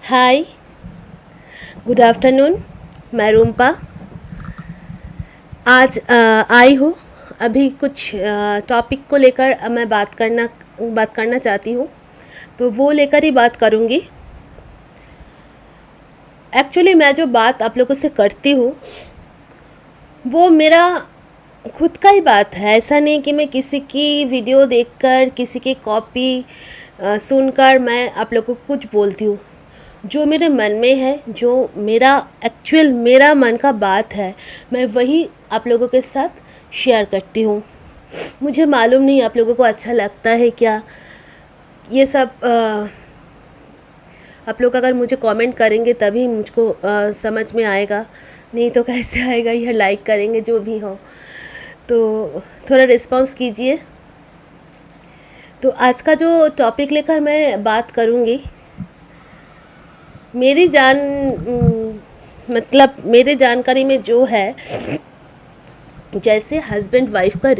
हाय, good afternoon. मैं रूम्पा आज आई हूँ। अभी कुछ टॉपिक को लेकर मैं बात करना चाहती हूँ, तो वो लेकर ही बात करूँगी। एक्चुअली मैं जो बात आप लोगों से करती हूँ वो मेरा खुद का ही बात है। ऐसा नहीं कि मैं किसी की वीडियो देखकर, किसी की कॉपी सुनकर मैं आप लोगों को कुछ बोलती हूँ। जो मेरे मन में है, जो मेरा मन का बात है, मैं वही आप लोगों के साथ शेयर करती हूँ। मुझे मालूम नहीं आप लोगों को अच्छा लगता है क्या ये सब। आप लोग अगर मुझे कमेंट करेंगे तभी मुझको समझ में आएगा, नहीं तो कैसे आएगा। या लाइक करेंगे, जो भी हो, तो थोड़ा रिस्पॉन्स कीजिए। तो आज का जो टॉपिक लेकर मैं बात करूँगी, मेरे जानकारी में जो है, जैसे हस्बैंड वाइफ का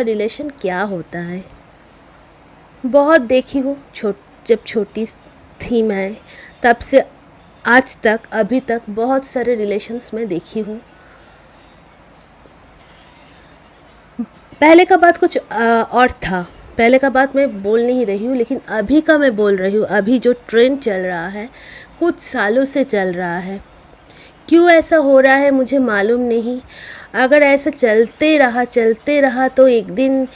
रिलेशन क्या होता है। बहुत देखी हूँ, जब छोटी थी मैं, तब से आज तक, अभी तक बहुत सारे रिलेशंस में देखी हूँ। पहले का बात कुछ और था। पहले का बात मैं बोल नहीं रही हूँ, लेकिन अभी का मैं बोल रही हूँ। अभी जो ट्रेंड चल रहा है, कुछ सालों से चल रहा है। क्यों ऐसा हो रहा है मुझे मालूम नहीं। अगर ऐसा चलते रहा तो एक दिन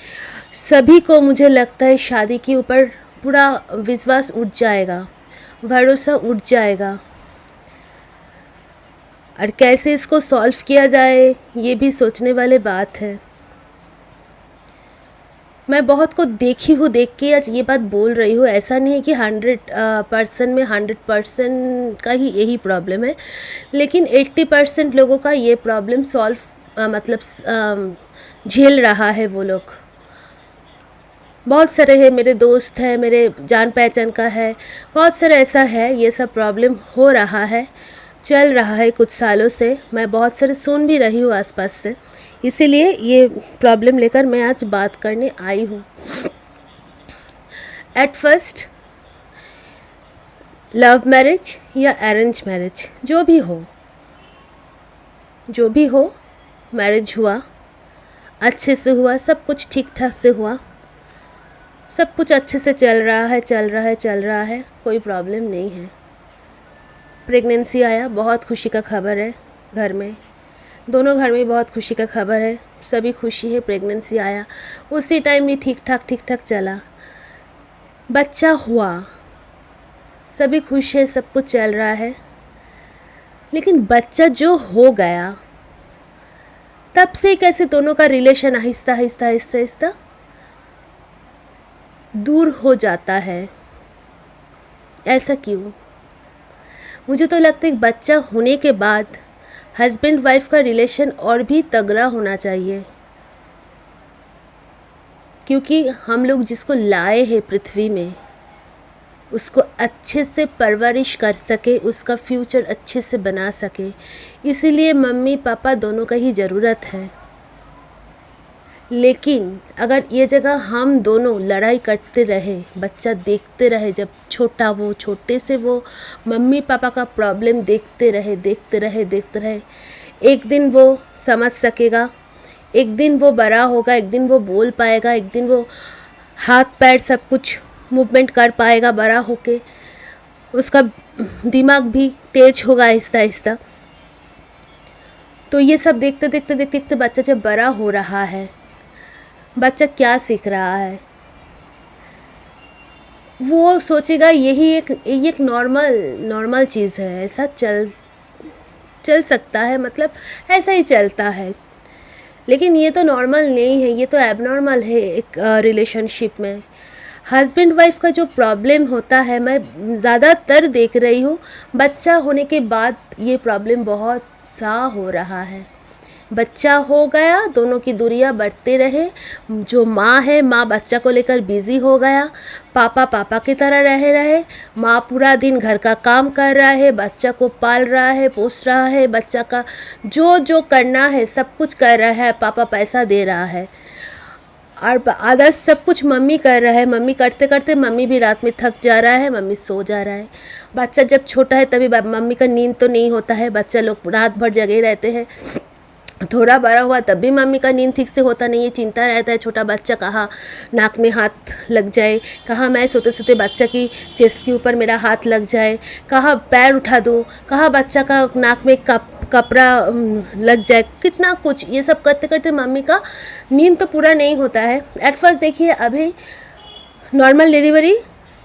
सभी को, मुझे लगता है, शादी के ऊपर पूरा विश्वास उठ जाएगा, भरोसा उठ जाएगा। और कैसे इसको सॉल्व किया जाए, ये भी सोचने वाली बात है। मैं बहुत को देखी हूँ, देख के आज ये बात बोल रही हूँ। ऐसा नहीं है कि 100% में 100% का ही यही प्रॉब्लम है, लेकिन 80% लोगों का ये प्रॉब्लम झेल रहा है वो लोग। बहुत सारे हैं, मेरे दोस्त हैं, मेरे जान पहचान का है, बहुत सारे ऐसा है। ये सब प्रॉब्लम हो रहा है, चल रहा है कुछ सालों से। मैं बहुत सारे सुन भी रही हूँ आसपास से, इसीलिए ये प्रॉब्लम लेकर मैं आज बात करने आई हूँ। एट फर्स्ट, लव मैरिज या अरेंज मैरिज, जो भी हो, मैरिज हुआ, अच्छे से हुआ, सब कुछ ठीक ठाक से हुआ, सब कुछ अच्छे से चल रहा है, कोई प्रॉब्लम नहीं है। प्रेगनेंसी आया, बहुत खुशी का खबर है घर में, दोनों घर में बहुत खुशी का खबर है, सभी खुशी है। प्रेगनेंसी आया, उसी टाइम भी ठीक ठाक चला, बच्चा हुआ, सभी खुश है, सब कुछ चल रहा है। लेकिन बच्चा जो हो गया, तब से कैसे दोनों का रिलेशन आहिस्ता दूर हो जाता है। ऐसा क्यों? मुझे तो लगता है बच्चा होने के बाद हस्बैंड वाइफ का रिलेशन और भी तगड़ा होना चाहिए, क्योंकि हम लोग जिसको लाए हैं पृथ्वी में, उसको अच्छे से परवरिश कर सके, उसका फ्यूचर अच्छे से बना सके। इसीलिए मम्मी पापा दोनों का ही ज़रूरत है। लेकिन अगर ये जगह हम दोनों लड़ाई करते रहे, बच्चा देखते रहे, जब छोटे से वो मम्मी पापा का प्रॉब्लम देखते रहे, एक दिन वो समझ सकेगा, एक दिन वो बड़ा होगा, एक दिन वो बोल पाएगा, एक दिन वो हाथ पैर सब कुछ मूवमेंट कर पाएगा बड़ा होके, उसका दिमाग भी तेज होगा आहिस्ता। तो ये सब देखते बच्चा जब बड़ा हो रहा है, बच्चा क्या सीख रहा है, वो सोचेगा यही एक नॉर्मल चीज़ है, ऐसा चल सकता है, मतलब ऐसा ही चलता है। लेकिन ये तो नॉर्मल नहीं है, ये तो एबनॉर्मल है। एक रिलेशनशिप में हस्बैंड वाइफ का जो प्रॉब्लम होता है, मैं ज़्यादातर देख रही हूँ बच्चा होने के बाद ये प्रॉब्लम बहुत सा हो रहा है। बच्चा हो गया, दोनों की दूरियां बढ़ते रहे, जो माँ है, माँ बच्चा को लेकर बिज़ी हो गया, पापा की तरह रहे, माँ पूरा दिन घर का काम कर रहा है, बच्चा को पाल रहा है, पोस रहा है, बच्चा का जो करना है सब कुछ कर रहा है, पापा पैसा दे रहा है। और आदर्श सब कुछ मम्मी कर रहा है, मम्मी करते करते मम्मी भी रात में थक जा रहा है, मम्मी सो जा रहा है। बच्चा जब छोटा है तभी मम्मी का नींद तो नहीं होता है, बच्चा लोग रात भर जगे रहते हैं। थोड़ा बड़ा हुआ तब भी मम्मी का नींद ठीक से होता नहीं है, चिंता रहता है छोटा बच्चा कहाँ नाक में हाथ लग जाए, कहाँ मैं सोते सोते बच्चा की चेस्ट के ऊपर मेरा हाथ लग जाए, कहाँ पैर उठा दूँ, कहाँ बच्चा का नाक में कपड़ा लग जाए, कितना कुछ। ये सब करते करते मम्मी का नींद तो पूरा नहीं होता है। एट फर्स्ट देखिए, अभी नॉर्मल डिलीवरी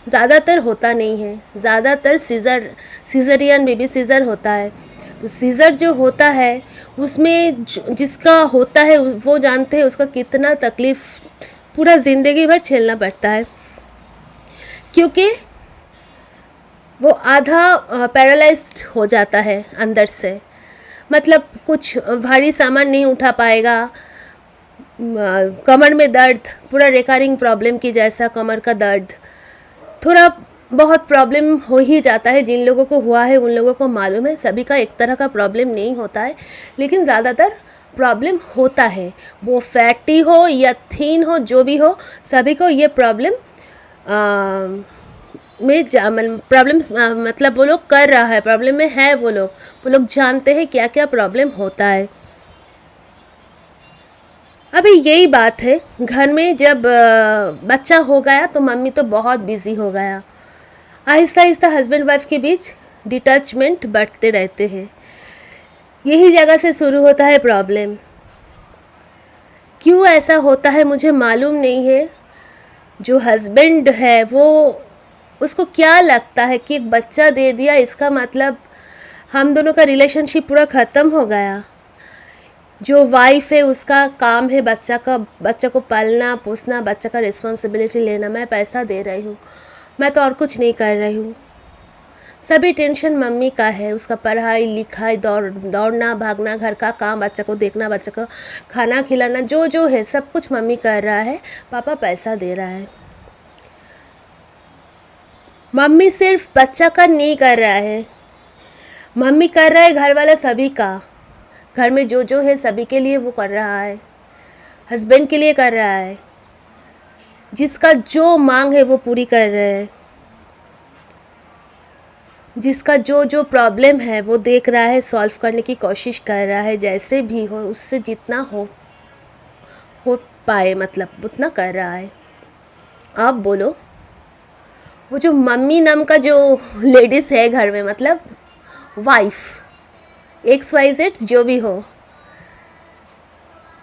ज़्यादातर होता नहीं है, ज़्यादातर सीज़रियन बेबी सीज़र होता है। तो सीज़र जो होता है उसमें जिसका होता है वो जानते हैं उसका कितना तकलीफ़ पूरा ज़िंदगी भर झेलना पड़ता है, क्योंकि वो आधा पैरालाइज्ड हो जाता है अंदर से। मतलब कुछ भारी सामान नहीं उठा पाएगा, कमर में दर्द, पूरा रिकरिंग प्रॉब्लम की जैसा कमर का दर्द, थोड़ा बहुत प्रॉब्लम हो ही जाता है। जिन लोगों को हुआ है उन लोगों को मालूम है, सभी का एक तरह का प्रॉब्लम नहीं होता है, लेकिन ज़्यादातर प्रॉब्लम होता है। वो फैटी हो या थीन हो, जो भी हो, सभी को ये प्रॉब्लम मतलब वो लोग कर रहा है, प्रॉब्लम में है वो लोग जानते हैं क्या क्या प्रॉब्लम होता है। अभी यही बात है, घर में जब बच्चा हो गया तो मम्मी तो बहुत बिज़ी हो गया। आहिस्ता आहिस्ता हस्बैंड वाइफ के बीच डिटैचमेंट बढ़ते रहते हैं। यही जगह से शुरू होता है प्रॉब्लम। क्यों ऐसा होता है मुझे मालूम नहीं है। जो हस्बैंड है वो उसको क्या लगता है कि एक बच्चा दे दिया इसका मतलब हम दोनों का रिलेशनशिप पूरा ख़त्म हो गया। जो वाइफ है उसका काम है बच्चा को पालना पोसना, बच्चा का रिस्पॉन्सिबिलिटी लेना। मैं पैसा दे रही हूँ, मैं तो और कुछ नहीं कर रही हूँ। सभी टेंशन मम्मी का है, उसका पढ़ाई लिखाई, दौड़ना भागना, घर का काम, बच्चा को देखना, बच्चा को खाना खिलाना, जो जो है सब कुछ मम्मी कर रहा है, पापा पैसा दे रहा है। मम्मी सिर्फ बच्चा का नहीं कर रहा है, मम्मी कर रहा है घर वाला सभी का। घर में जो जो है सभी के लिए वो कर रहा है, हस्बैंड के लिए कर रहा है, जिसका जो मांग है वो पूरी कर रहे हैं, जिसका जो जो प्रॉब्लम है वो देख रहा है, सॉल्व करने की कोशिश कर रहा है, जैसे भी हो उससे जितना हो पाए मतलब उतना कर रहा है। आप बोलो, वो जो मम्मी नाम का जो लेडीज़ है घर में, मतलब वाइफ XYZ जो भी हो,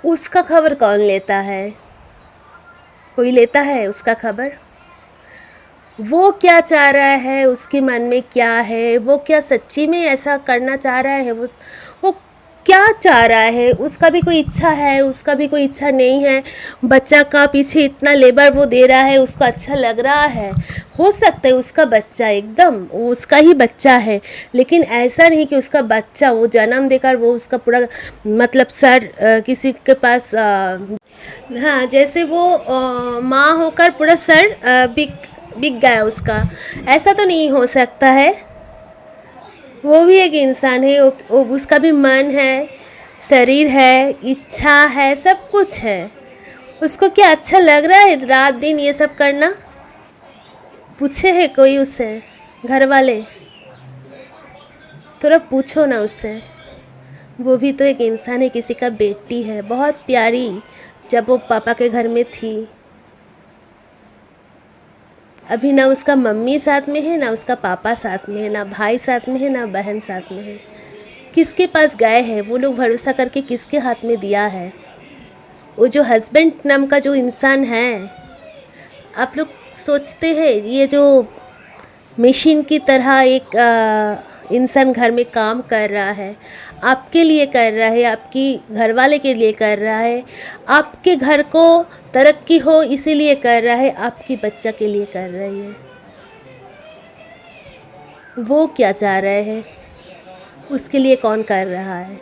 उसका खबर कौन लेता है? कोई लेता है उसका खबर? वो क्या चाह रहा है, उसके मन में क्या है, वो क्या सच्ची में ऐसा करना चाह रहा है, वो क्या चाह रहा है? उसका भी कोई इच्छा है, उसका भी कोई इच्छा नहीं है। बच्चा का पीछे इतना लेबर वो दे रहा है, उसको अच्छा लग रहा है। हो सकता है उसका बच्चा एकदम उसका ही बच्चा है, लेकिन ऐसा नहीं कि उसका बच्चा वो जन्म देकर वो उसका पूरा मतलब सर किसी के पास हाँ, जैसे वो माँ होकर पूरा सर बिक गया उसका, ऐसा तो नहीं हो सकता है। वो भी एक इंसान है, उसका भी मन है, शरीर है, इच्छा है, सब कुछ है। उसको क्या अच्छा लग रहा है रात दिन ये सब करना? पूछे है कोई उससे? घर वाले थोड़ा पूछो ना उससे। वो भी तो एक इंसान है, किसी का बेटी है, बहुत प्यारी। जब वो पापा के घर में थी, अभी ना उसका मम्मी साथ में है, ना उसका पापा साथ में है, ना भाई साथ में है, ना बहन साथ में है। किसके पास गए हैं वो लोग? भरोसा करके किसके हाथ में दिया है? वो जो हस्बैंड नाम का जो इंसान है, आप लोग सोचते हैं ये जो मशीन की तरह एक इंसान घर में काम कर रहा है, आपके लिए कर रहा है, आपकी घरवाले के लिए कर रहा है, आपके घर को तरक्की हो इसीलिए कर रहा है, आपकी बच्चा के लिए कर रही है। वो क्या चाह रहे हैं, उसके लिए कौन कर रहा है?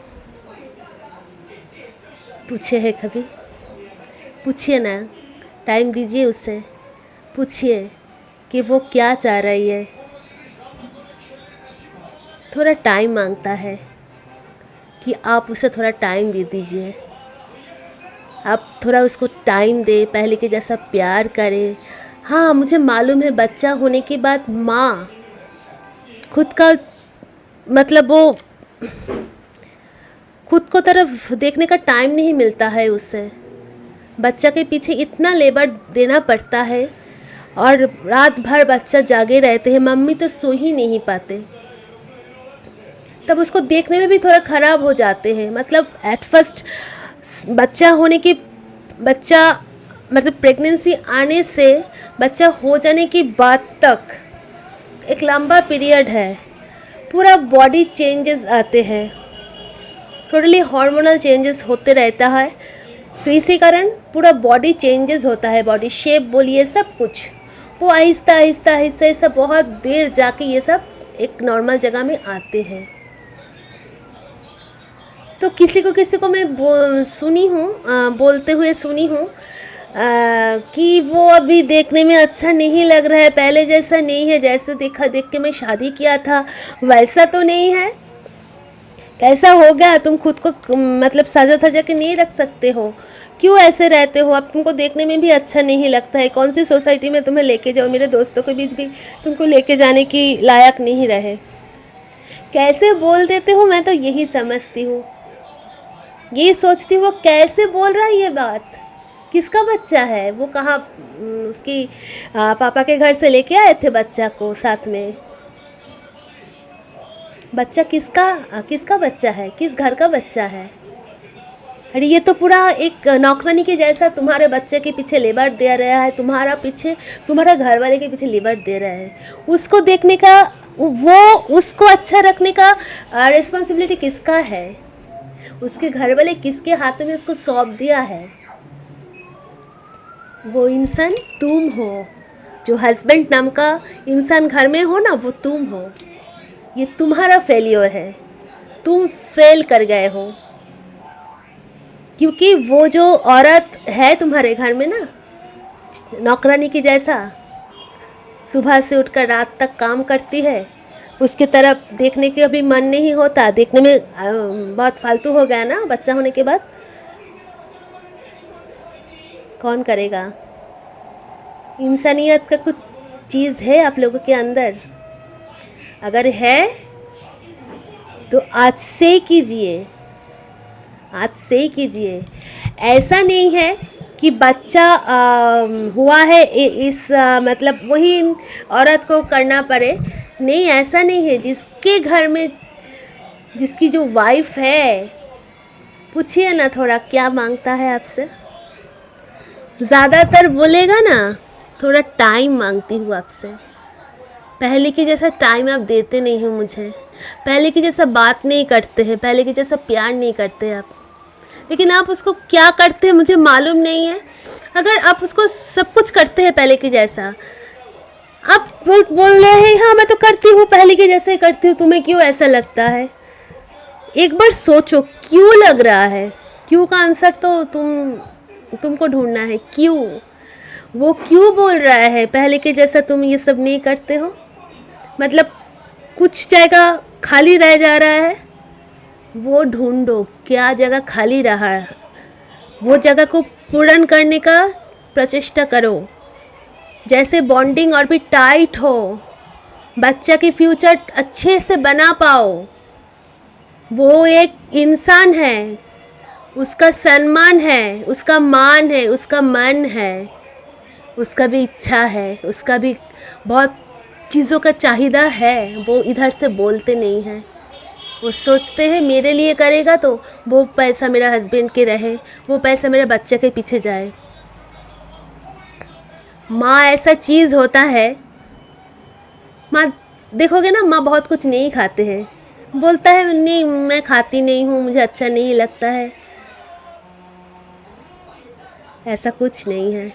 पूछे है कभी? पूछिए ना, टाइम दीजिए उससे, पूछिए कि वो क्या चाह रही है। थोड़ा टाइम मांगता है कि आप उसे थोड़ा टाइम दे दीजिए। आप थोड़ा उसको टाइम दे, पहले के जैसा प्यार करें। हाँ, मुझे मालूम है बच्चा होने के बाद माँ खुद का मतलब वो खुद को तरफ देखने का टाइम नहीं मिलता है उससे। बच्चा के पीछे इतना लेबर देना पड़ता है और रात भर बच्चा जागे रहते हैं, मम्मी तो सो ही नहीं पाते। तब उसको देखने में भी थोड़ा ख़राब हो जाते हैं। मतलब एट फर्स्ट बच्चा मतलब प्रेगनेंसी आने से बच्चा हो जाने की बाद तक एक लंबा पीरियड है, पूरा बॉडी चेंजेस आते हैं, टोटली हार्मोनल चेंजेस होते रहता है। तो इसी कारण पूरा बॉडी चेंजेस होता है, बॉडी शेप बोलिए सब कुछ, वो आहिस्ता आहिस्ता आहिस्ता आहिस्ता बहुत देर जाके ये सब एक नॉर्मल जगह में आते हैं। तो किसी को मैं सुनी हूँ बोलते हुए सुनी हूँ कि वो अभी देखने में अच्छा नहीं लग रहा है, पहले जैसा नहीं है, जैसे देख के मैं शादी किया था वैसा तो नहीं है। कैसा हो गया, तुम खुद को मतलब साजा थजा के नहीं रख सकते हो, क्यों ऐसे रहते हो? अब तुमको देखने में भी अच्छा नहीं लगता है, कौन सी सोसाइटी में तुम्हें लेके जाओ? मेरे दोस्तों के बीच भी तुमको लेके जाने की लायक नहीं रहे, कैसे बोल देते हो? मैं तो यही समझती हूँ, यही सोचती हूँ, वो कैसे बोल रहा है ये बात? किसका बच्चा है वो? कहाँ उसकी पापा के घर से लेके आए थे बच्चा को साथ में? बच्चा किसका बच्चा है? किस घर का बच्चा है? अरे ये तो पूरा एक नौकरानी के जैसा तुम्हारे बच्चे के पीछे लेबर दे रहा है, तुम्हारा घर वाले के पीछे लेबर दे रहा है। उसको देखने का, उसको अच्छा रखने का रिस्पॉन्सिबिलिटी किसका है? उसके घर वाले किसके हाथों में उसको सौंप दिया है? वो इंसान तुम हो, जो हस्बैंड नाम का इंसान घर में हो ना, वो तुम हो। ये तुम्हारा फेलियर है, तुम फेल कर गए हो, क्योंकि वो जो औरत है तुम्हारे घर में ना, नौकरानी की जैसा, सुबह से उठकर रात तक काम करती है, उसके तरफ देखने के अभी मन नहीं होता। देखने में बहुत फालतू हो गया ना बच्चा होने के बाद, कौन करेगा? इंसानियत का कुछ चीज़ है आप लोगों के अंदर? अगर है तो आज से कीजिए, आज से कीजिए। ऐसा नहीं है कि बच्चा हुआ है मतलब वही औरत को करना पड़े, नहीं, ऐसा नहीं है। जिसके घर में जिसकी जो वाइफ है, पूछिए ना थोड़ा क्या मांगता है आपसे। ज़्यादातर बोलेगा ना थोड़ा टाइम मांगती हूँ आपसे, पहले के जैसा टाइम आप देते नहीं हो मुझे, पहले की जैसा बात नहीं करते हैं, पहले के जैसा प्यार नहीं करते आप। लेकिन आप उसको क्या करते हैं मुझे मालूम नहीं है। अगर आप उसको सब कुछ करते हैं पहले के जैसा, आप बोल रहे हैं हाँ मैं तो करती हूँ, पहले के जैसे ही करती हूँ, तुम्हें क्यों ऐसा लगता है? एक बार सोचो क्यों लग रहा है। क्यों का आंसर तो तुमको ढूंढना है। क्यों, वो क्यों बोल रहा है पहले के जैसा तुम ये सब नहीं करते हो? मतलब कुछ जगह खाली रह जा रहा है, वो ढूंढो, क्या जगह खाली रहा है, वो जगह को पूर्ण करने का प्रचेष्टा करो। जैसे बॉन्डिंग और भी टाइट हो, बच्चा की फ्यूचर अच्छे से बना पाओ। वो एक इंसान है, उसका सम्मान है, उसका मान है, उसका मन है, उसका भी इच्छा है, उसका भी बहुत चीज़ों का चाहिदा है। वो इधर से बोलते नहीं हैं, वो सोचते हैं मेरे लिए करेगा तो वो पैसा मेरा हस्बैंड के रहे, वो पैसा मेरे बच्चे के पीछे जाए। माँ ऐसा चीज़ होता है, माँ देखोगे ना, माँ बहुत कुछ नहीं खाते हैं, बोलता है नहीं मैं खाती नहीं हूँ, मुझे अच्छा नहीं लगता है। ऐसा कुछ नहीं है,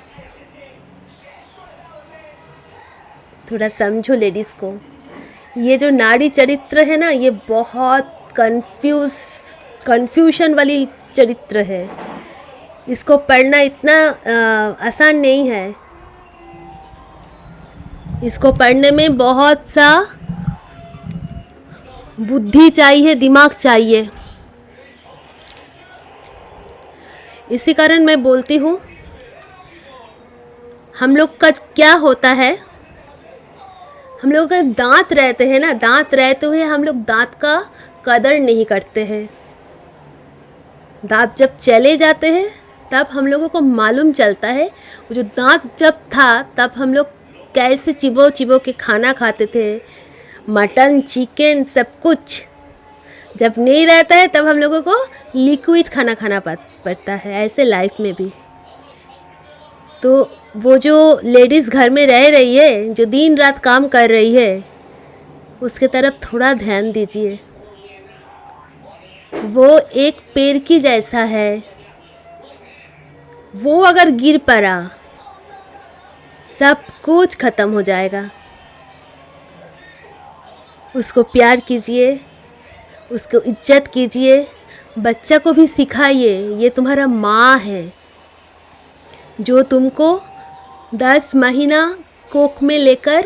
थोड़ा समझो लेडीज़ को। ये जो नारी चरित्र है ना, ये बहुत कन्फ्यूशन वाली चरित्र है। इसको पढ़ना इतना आसान नहीं है, इसको पढ़ने में बहुत सा बुद्धि चाहिए, दिमाग चाहिए। इसी कारण मैं बोलती हूँ, हम लोग का क्या होता है, हम लोग का दांत रहते हैं ना, दांत रहते हुए हम लोग दांत का कदर नहीं करते हैं। दांत जब चले जाते हैं तब हम लोगों को मालूम चलता है वो जो दांत जब था तब हम लोग कैसे चिबो चिबो के खाना खाते थे, मटन चिकन सब कुछ। जब नहीं रहता है तब हम लोगों को लिक्विड खाना खाना पड़ता है। ऐसे लाइफ में भी तो वो जो लेडीज़ घर में रह रही है, जो दिन रात काम कर रही है, उसके तरफ थोड़ा ध्यान दीजिए। वो एक पेड़ की जैसा है, वो अगर गिर पड़ा सब कुछ ख़त्म हो जाएगा। उसको प्यार कीजिए, उसको इज्जत कीजिए, बच्चा को भी सिखाइए ये तुम्हारा माँ है जो तुमको 10 महीना कोख में लेकर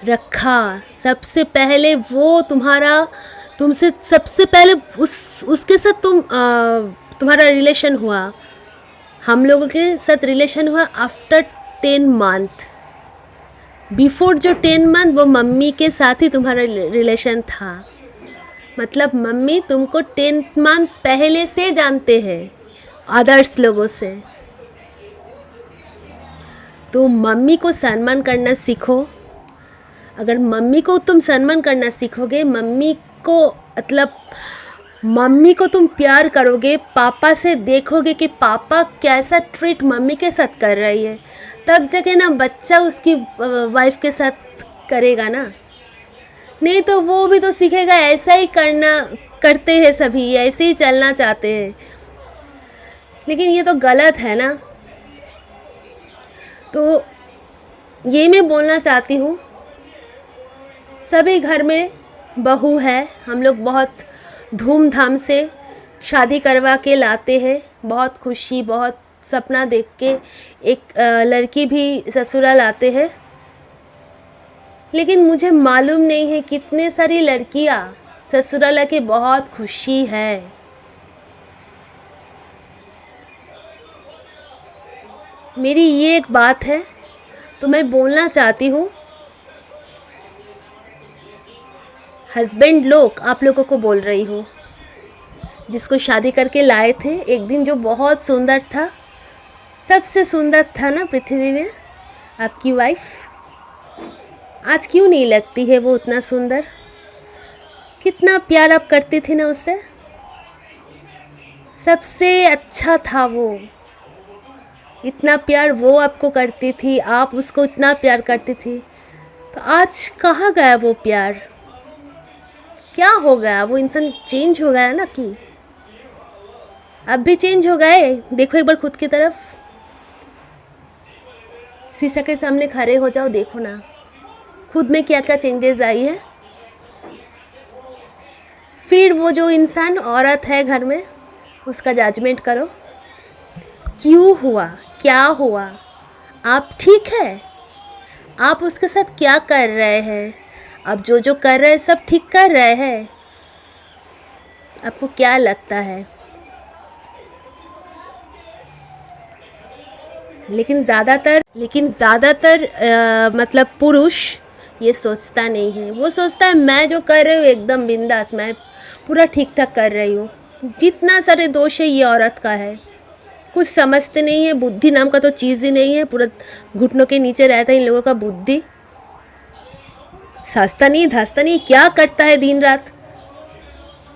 रखा। सबसे पहले वो तुमसे सबसे पहले उसके साथ तुम्हारा रिलेशन हुआ। हम लोगों के साथ रिलेशन हुआ आफ्टर 10 मंथ। बिफोर जो 10 मंथ वो मम्मी के साथ ही तुम्हारा रिलेशन था। मतलब मम्मी तुमको 10 मंथ पहले से जानते हैं अदर्स लोगों से। तो मम्मी को सम्मान करना सीखो। अगर मम्मी को तुम सम्मान करना सीखोगे, मम्मी को तुम प्यार करोगे, पापा से देखोगे कि पापा कैसा ट्रीट मम्मी के साथ कर रही है, तब जगह ना बच्चा उसकी वाइफ के साथ करेगा ना। नहीं तो वो भी तो सीखेगा ऐसा ही करते हैं सभी, ऐसे ही चलना चाहते हैं, लेकिन ये तो गलत है ना। तो ये मैं बोलना चाहती हूँ, सभी घर में बहू है, हम लोग बहुत धूमधाम से शादी करवा के लाते हैं, बहुत खुशी, बहुत सपना देख के एक लड़की भी ससुराल आते हैं। लेकिन मुझे मालूम नहीं है कितने सारी लड़कियां ससुराल आके बहुत खुशी है। मेरी ये एक बात है तो मैं बोलना चाहती हूँ, हस्बैंड लोग, आप लोगों को बोल रही हूँ, जिसको शादी करके लाए थे एक दिन, जो बहुत सुंदर था, सबसे सुंदर था ना पृथ्वी में, आपकी वाइफ, आज क्यों नहीं लगती है वो उतना सुंदर? कितना प्यार आप करती थी ना उससे, सबसे अच्छा था वो। इतना प्यार वो आपको करती थी, आप उसको इतना प्यार करती थी, तो आज कहाँ गया वो प्यार? क्या हो गया? वो इंसान चेंज हो गया ना कि अब भी चेंज हो गए? देखो एक बार खुद की तरफ, शीशा के सामने खड़े हो जाओ, देखो ना खुद में क्या क्या चेंजेस आई है। फिर वो जो इंसान औरत है घर में, उसका जजमेंट करो, क्यों हुआ, क्या हुआ, आप ठीक है, आप उसके साथ क्या कर रहे हैं, अब जो कर रहे हैं सब ठीक कर रहे हैं? आपको क्या लगता है? लेकिन ज़्यादातर मतलब पुरुष ये सोचता नहीं है। वो सोचता है मैं जो कर रही हूँ एकदम बिंदास, मैं पूरा ठीक ठाक कर रही हूँ। जितना सारे दोष है ये औरत का है, कुछ समझते नहीं है। बुद्धि नाम का तो चीज़ ही नहीं है, पूरा घुटनों के नीचे रहता है इन लोगों का बुद्धि। साजता नहीं धासता नहीं, क्या करता है दिन रात।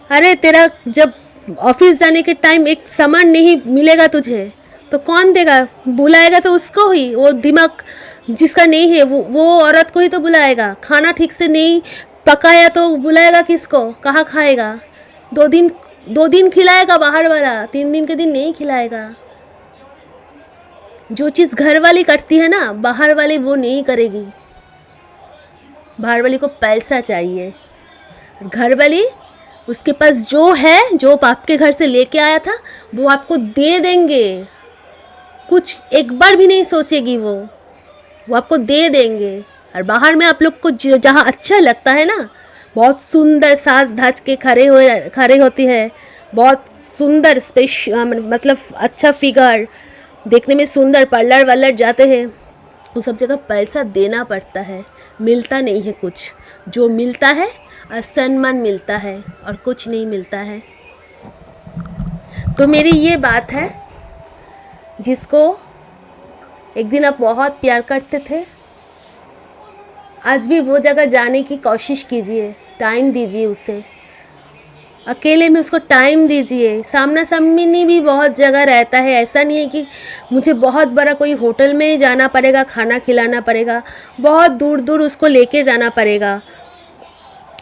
अरे तेरा जब ऑफिस जाने के टाइम एक सामान नहीं मिलेगा तुझे तो कौन देगा? बुलाएगा तो उसको ही, वो दिमाग जिसका नहीं है वो औरत को ही तो बुलाएगा। खाना ठीक से नहीं पकाया तो बुलाएगा किसको? कहाँ खाएगा? 2 दिन खिलाएगा बाहर वाला, 3 दिन के दिन नहीं खिलाएगा। जो चीज़ घर वाली करती है ना, बाहर वाली वो नहीं करेगी। बाहर वाली को पैसा चाहिए, घर वाली उसके पास जो है, जो आपके घर से लेके आया था वो आपको दे देंगे। कुछ एक बार भी नहीं सोचेगी वो आपको दे देंगे। और बाहर में आप लोग को जहाँ अच्छा लगता है ना, बहुत सुंदर साज धाज के खड़े होती है, बहुत सुंदर मतलब अच्छा फिगर, देखने में सुंदर, पार्लर वार्लर जाते हैं, उन सब जगह पैसा देना पड़ता है, मिलता नहीं है कुछ। जो मिलता है सम्मान मिलता है और कुछ नहीं मिलता है। तो मेरी ये बात है, जिसको एक दिन आप बहुत प्यार करते थे, आज भी वो जगह जाने की कोशिश कीजिए, टाइम दीजिए उसे, अकेले में उसको टाइम दीजिए। सामना सामनी भी बहुत जगह रहता है, ऐसा नहीं है कि मुझे बहुत बड़ा कोई होटल में जाना पड़ेगा, खाना खिलाना पड़ेगा, बहुत दूर दूर उसको लेके जाना पड़ेगा,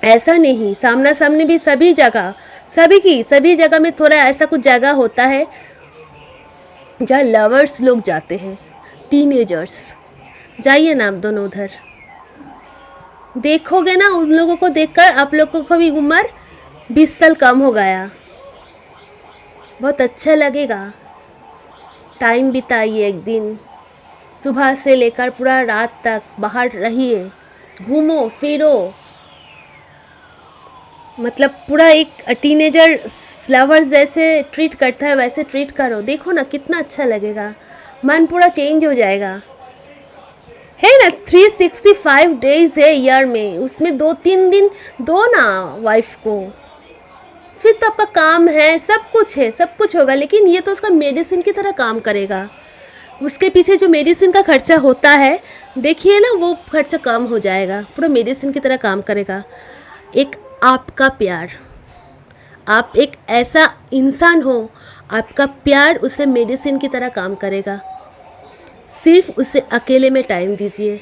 ऐसा नहीं। सामना सामनी भी सभी जगह, सभी जगह में थोड़ा ऐसा कुछ जगह होता है जहाँ लवर्स लोग जाते हैं, टीनेजर्स। जाइए ना आप दोनों उधर, देखोगे ना उन लोगों को देखकर आप लोगों को भी उम्र 20 साल कम हो गया, बहुत अच्छा लगेगा। टाइम बिताइए एक दिन, सुबह से लेकर पूरा रात तक बाहर रहिए, घूमो फिरो, मतलब पूरा एक टीनेजर लवर्स जैसे ट्रीट करता है वैसे ट्रीट करो। देखो ना कितना अच्छा लगेगा, मन पूरा चेंज हो जाएगा। है ना, 365 डेज है ईयर में, उसमें 2-3 दिन दो ना वाइफ को, फिर तो आपका काम है, सब कुछ है, सब कुछ होगा। लेकिन ये तो उसका मेडिसिन की तरह काम करेगा। उसके पीछे जो मेडिसिन का खर्चा होता है, देखिए ना, वो खर्चा कम हो जाएगा, पूरा मेडिसिन की तरह काम करेगा। एक आपका प्यार, आप एक ऐसा इंसान हो, आपका प्यार उसे मेडिसिन की तरह काम करेगा। सिर्फ उसे अकेले में टाइम दीजिए।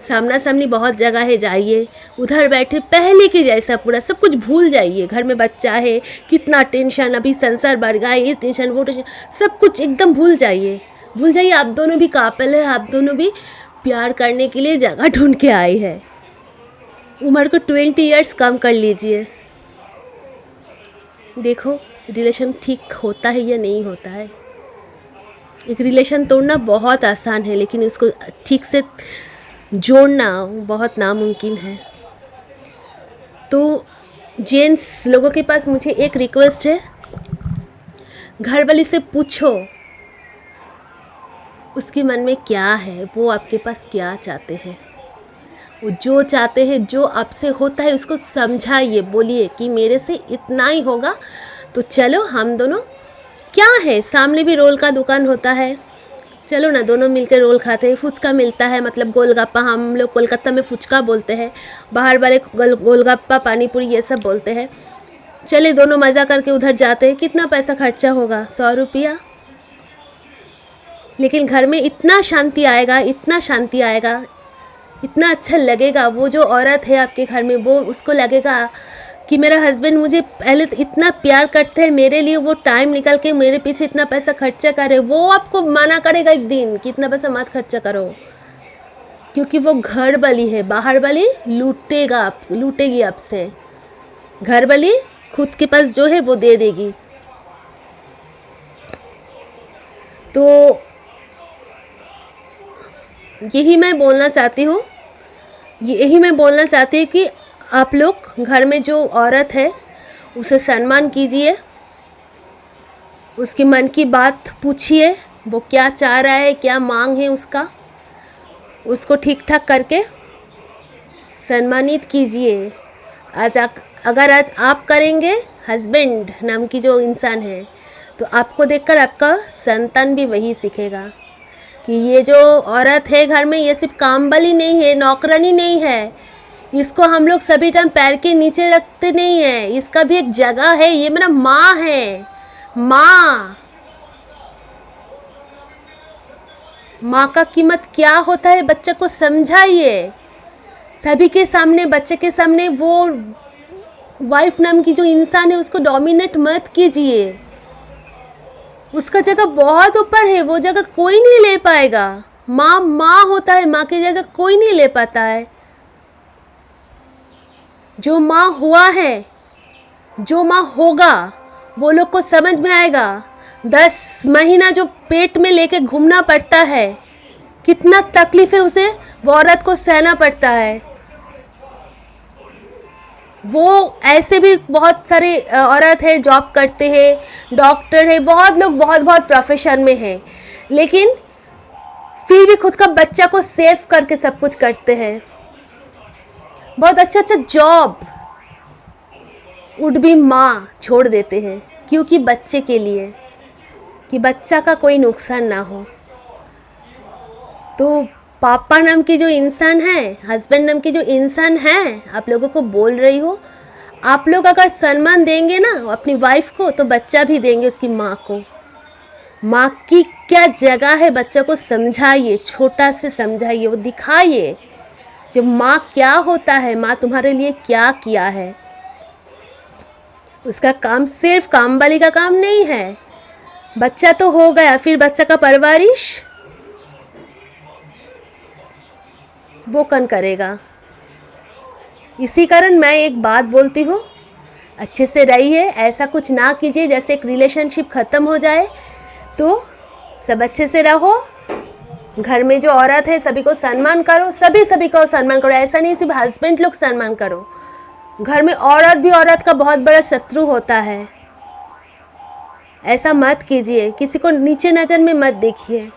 सामना सामनी बहुत जगह है, जाइए, उधर बैठे पहले के जैसा पूरा सब कुछ भूल जाइए। घर में बच्चा है, कितना टेंशन, अभी संसार बढ़ गया, ये टेंशन वो टेंशन, सब कुछ एकदम भूल जाइए, भूल जाइए। आप दोनों भी काबिल है, आप दोनों भी प्यार करने के लिए जगह ढूंढ के आए हैं। उम्र को 20 ईयर्स कम कर लीजिए, देखो रिलेशन ठीक होता है या नहीं होता है। एक रिलेशन तोड़ना बहुत आसान है, लेकिन उसको ठीक से जोड़ना बहुत नामुमकिन है। तो जेंट्स लोगों के पास मुझे एक रिक्वेस्ट है, घर वाली से पूछो उसके मन में क्या है, वो आपके पास क्या चाहते हैं। वो जो चाहते हैं, जो आपसे होता है, उसको समझाइए, बोलिए कि मेरे से इतना ही होगा तो चलो हम दोनों, क्या है, सामने भी रोल का दुकान होता है, चलो ना दोनों मिलकर रोल खाते हैं। फुचका मिलता है, मतलब गोलगप्पा, हम लोग कोलकाता में फुचका बोलते हैं, बाहर वाले गोलगप्पा पानीपुरी ये सब बोलते हैं। चले दोनों मज़ा करके उधर जाते हैं। कितना पैसा खर्चा होगा, 100 रुपया, लेकिन घर में इतना शांति आएगा, इतना शांति आएगा, इतना अच्छा लगेगा। वो जो औरत है आपके घर में, वो उसको लगेगा कि मेरा हस्बैंड मुझे पहले तो इतना प्यार करते हैं, मेरे लिए वो टाइम निकल के मेरे पीछे इतना पैसा खर्चा करे। वो आपको मना करेगा एक दिन कि इतना पैसा मत खर्चा करो, क्योंकि वो घर वाली है, बाहर वाली लूटेगी आपसे। घर वाली खुद के पास जो है वो दे देगी। तो यही मैं बोलना चाहती हूँ कि आप लोग घर में जो औरत है उसे सम्मान कीजिए, उसके मन की बात पूछिए, वो क्या चाह रहा है, क्या मांग है उसका, उसको ठीक ठाक करके सम्मानित कीजिए। अगर आज आप करेंगे, हस्बैंड नाम की जो इंसान है, तो आपको देखकर आपका संतान भी वही सीखेगा कि ये जो औरत है घर में, ये सिर्फ काम वाली नहीं है, नौकरानी नहीं है, इसको हम लोग सभी टाइम पैर के नीचे रखते नहीं है, इसका भी एक जगह है, ये मेरा माँ है। माँ का कीमत क्या होता है, बच्चे को समझाइए। सभी के सामने, बच्चे के सामने वो वाइफ नाम की जो इंसान है उसको डोमिनेट मत कीजिए। उसका जगह बहुत ऊपर है, वो जगह कोई नहीं ले पाएगा। माँ होता है, माँ की जगह कोई नहीं ले पाता है। जो माँ हुआ है, जो माँ होगा, वो लोग को समझ में आएगा। 10 महीना जो पेट में लेके घूमना पड़ता है, कितना तकलीफ है उसे वो औरत को सहना पड़ता है। वो ऐसे भी बहुत सारे औरत है, जॉब करते हैं, डॉक्टर है, बहुत लोग बहुत बहुत प्रोफेशन में हैं, लेकिन फिर भी खुद का बच्चा को सेव करके सब कुछ करते हैं। बहुत अच्छा अच्छा जॉब वुड भी माँ छोड़ देते हैं, क्योंकि बच्चे के लिए, कि बच्चा का कोई नुकसान ना हो। तो पापा नाम की जो इंसान है, हस्बैंड नाम की जो इंसान है, आप लोगों को बोल रही हो, आप लोग अगर सम्मान देंगे ना अपनी वाइफ को, तो बच्चा भी देंगे उसकी माँ को। माँ की क्या जगह है, बच्चा को समझाइए, छोटा से समझाइए, वो दिखाइए जब माँ क्या होता है, माँ तुम्हारे लिए क्या किया है। उसका काम सिर्फ काम वाली का काम नहीं है। बच्चा तो हो गया, फिर बच्चा का परवरिश वो कौन करेगा। इसी कारण मैं एक बात बोलती हूँ, अच्छे से रहिए, ऐसा कुछ ना कीजिए जैसे एक रिलेशनशिप ख़त्म हो जाए। तो सब अच्छे से रहो, घर में जो औरत है सभी को सम्मान करो, सभी को सम्मान करो। ऐसा नहीं सिर्फ हस्बैंड लोग सम्मान करो, घर में औरत भी औरत का बहुत बड़ा शत्रु होता है। ऐसा मत कीजिए, किसी को नीचे नज़र में मत देखिए,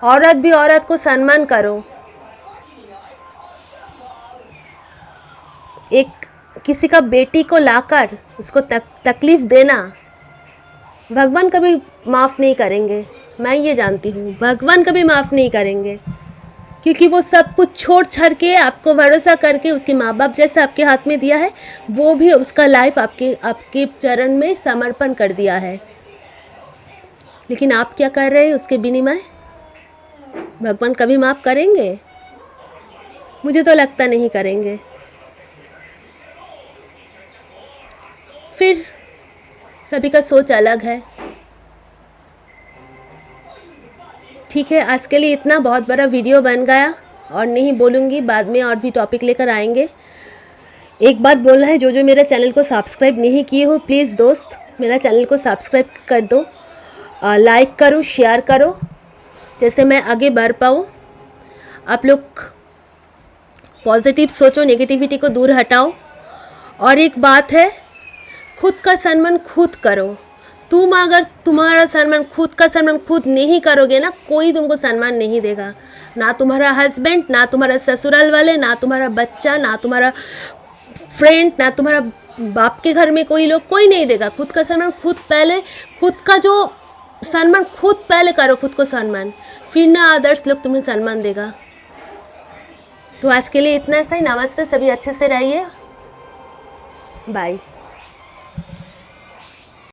औरत भी औरत को सम्मान करो। एक किसी का बेटी को लाकर उसको तकलीफ़ देना भगवान कभी माफ़ नहीं करेंगे। मैं ये जानती हूँ, भगवान कभी माफ़ नहीं करेंगे, क्योंकि वो सब कुछ छोड़ छाड़ के आपको भरोसा करके उसके माँ बाप जैसा आपके हाथ में दिया है, वो भी उसका लाइफ आपके चरण में समर्पण कर दिया है। लेकिन आप क्या कर रहे हैं उसके विनिमय? भगवान कभी माफ़ करेंगे? मुझे तो लगता नहीं करेंगे। फिर सभी का सोच अलग है। ठीक है, आज के लिए इतना, बहुत बड़ा वीडियो बन गया और नहीं बोलूँगी, बाद में और भी टॉपिक लेकर आएंगे। एक बात बोलना है, जो जो मेरे चैनल को सब्सक्राइब नहीं किए हो, प्लीज़ दोस्त मेरा चैनल को सब्सक्राइब कर दो, लाइक करो, शेयर करो, जैसे मैं आगे बढ़ पाऊँ। आप लोग पॉजिटिव सोचो, नेगेटिविटी को दूर हटाओ। और एक बात है, खुद का सम्मान खुद करो। तुम अगर तुम्हारा सम्मान, खुद का सम्मान खुद नहीं करोगे ना, कोई तुमको सम्मान नहीं देगा। ना तुम्हारा हस्बैंड, ना तुम्हारा ससुराल वाले, ना तुम्हारा बच्चा, ना तुम्हारा फ्रेंड, ना तुम्हारा बाप के घर में कोई लोग, कोई नहीं देगा। खुद का सम्मान खुद पहले, खुद का जो सम्मान खुद पहले करो, खुद को सम्मान, फिर ना अदर्स लोग तुम्हें सम्मान देगा। तो आज के लिए इतना सा ही। नमस्ते, सभी अच्छे से रहिए, बाय।